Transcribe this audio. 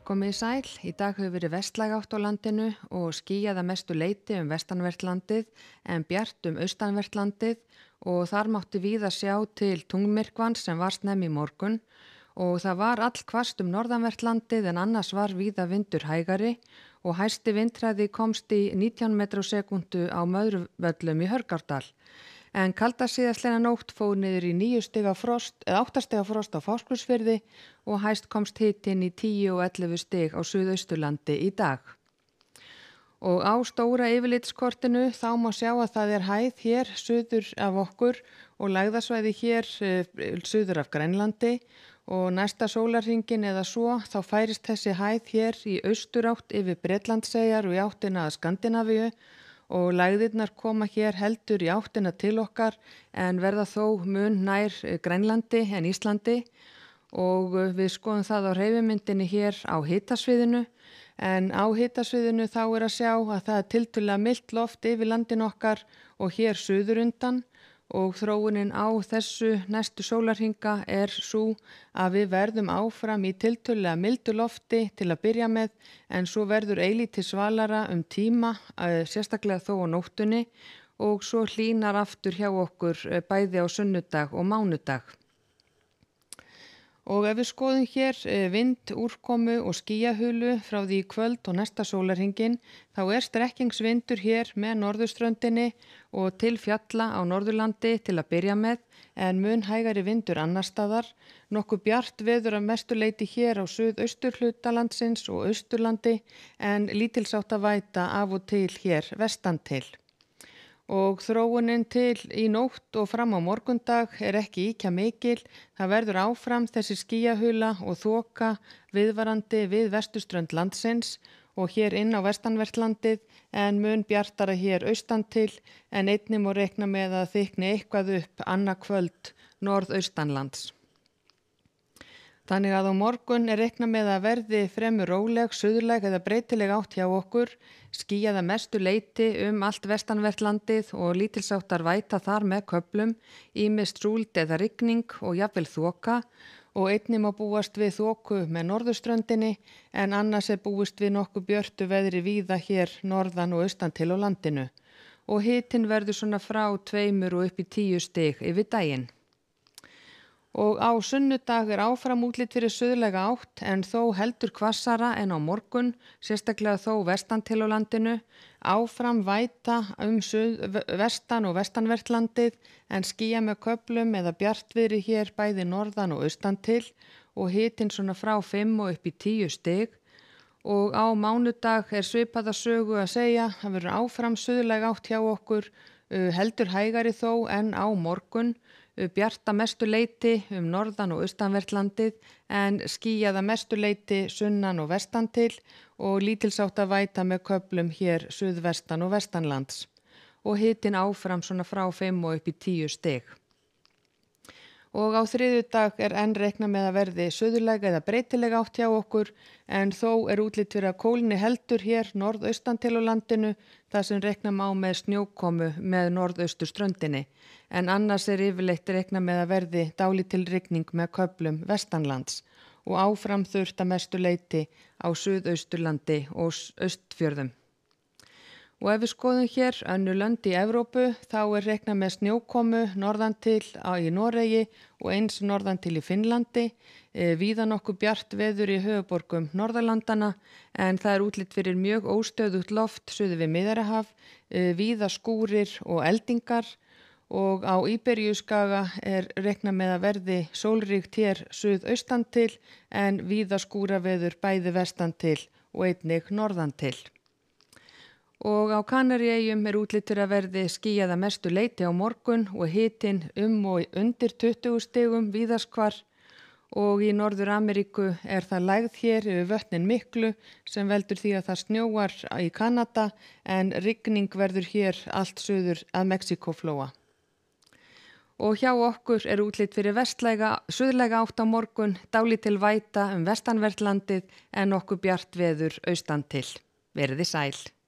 Komið sæl, í dag hefur verið vestlæg átt á landinu og skýjað að mestu leyti vestanvert landið en bjart austanvert landið og þar mátti víða sjá til tunglmyrkvans sem var snemmi í morgun og það var allhvasst norðanvert landið en annars var víða vindur hægari og hæsti vindhraði komst í 19 metrar á sekúndu á Möðruvöllum í Hörgárdal. En kaldasíðastleina nótt fór niður í 8 stiga frost á Fáskrúðsfirði og hæst komst hitinn í 10 og 11 stig á Suðausturlandi í dag. Og á stóra yfirlitskortinu þá má sjá að það er hæð hér suður af okkur og lægðasvæði hér suður af Grænlandi og næsta sólarhringinn eða svo þá færist þessi hæð hér í austurátt yfir Bretlandseyjar og í áttina að Skandinavíu og lægðirnar koma hér heldur í áttina til okkar en verða þó mun nær Grænlandi en Íslandi og við skoðum það á hreyfimyndinni hér á hitasviðinu en á hitasviðinu þá er að sjá að það er tiltölulega milt loft yfir landin okkar og hér suður undan og þróunin á þessu næstu sólarhringa er sú að við verðum áfram í tiltölulega mildu lofti til að byrja með en svo verður eilítið svalara tíma, sérstaklega þó á nóttunni og svo hlýnar aftur hjá okkur bæði á sunnudag og mánudag. Og ef við skoðum hér vind, úrkomu og skýjahulu frá því í kvöld og næsta sólarhringinn þá er strekkingsvindur hér með norðurströndinni og til fjalla á Norðurlandi til að byrja með en mun hægari vindur annar staðar, nokkuð bjart veður að mestu leyti hér á suðausturhluta landsins og austurlandi en lítilsháttar væta af og til hér vestan til. Og þróunin til í nótt og fram á morgundag er ekki ýkja mikil. Það verður áfram þessi skýjahula og þoka viðvarandi við vesturströnd landsins og hér inn á vestanvert landið en mun bjartara hér austan til en einnig má reikna með að þykni eitthvað upp annað kvöld norðaustanlands. Þannig að á morgun er reikna með að verði fremur róleg, suðlæg eða breytileg átt hjá okkur, skýjað að mestu leyti allt vestanvert landið og lítilsháttar væta þar með köflum, ýmist súld eða rigning og jafnvel þoka og einnig má búast við þoku með norðurströndinni en annars er búist við nokkuð björtu veðri víða hér norðan og austan til á landinu og hitinn verður svona frá 2 og upp í 10 stig yfir daginn. Og á sunnudag er áfram útlit fyrir suðlæga átt en þó heldur hvassara en á morgun, sérstaklega þó vestan til á landinu, áfram væta vestan og vestanvert landið en skýja með köflum eða bjartviðri hér bæði norðan og austan til og hitinn svona frá 5 og upp í 10 stig og á mánudag er svipaða sögu að segja, það verður áfram suðlæg átt hjá okkur, heldur hægari þó en á morgun, bjart að mestu leyti norðan og austanvert landið en skýjað að mestu leyti sunnan og vestan til og lítilsháttar væta með köflum hér suðvestan og vestanlands og hitinn áfram svona frá 5 og upp í 10 stig. Og á þriðjudag er enn reikna með að verði suðlæg eða breytileg átt hjá okkur en þó er útlit fyrir að kólni heldur hér norðaustan til á landinu þar sem reikna má með snjókomu með norðausturströndinni en annars er yfirleitt reikna með að verði dálítil rigning með köflum vestanlands og áfram þurrt að mestu leyti á Suðausturlandi og Austfjörðum. Og ef við skoðum hér önnur lönd í Evrópu þá er reiknað með snjókomu norðan til í Noregi og eins norðan til í Finnlandi, víða nokkuð bjart veður í höfuðborgum Norðurlandana en það er útlit fyrir mjög óstöðugt loft suður við Miðjarðarhaf, víða skúrir og eldingar og á Íberíuskaga er reiknað með að verði sólríkt hér suðaustan til en víða skúraveður bæði vestan til og einnig norðan til. Og á Kanaríeyjum er útlit fyrir að verði skýjað að mestu leyti á morgun og hitinn og undir 20 stigum víðast hvar og í Norður-Ameríku er það lægð hér yfir vötnin miklu sem veldur því að það snjóar í Kanada en rigning verður hér allt suður að Mexíkóflóa. Og hjá okkur er útlit fyrir suðlæga átt á morgun, dálítil væta vestanvert landið en nokkuð bjart veður austan til. Verið þið sæl.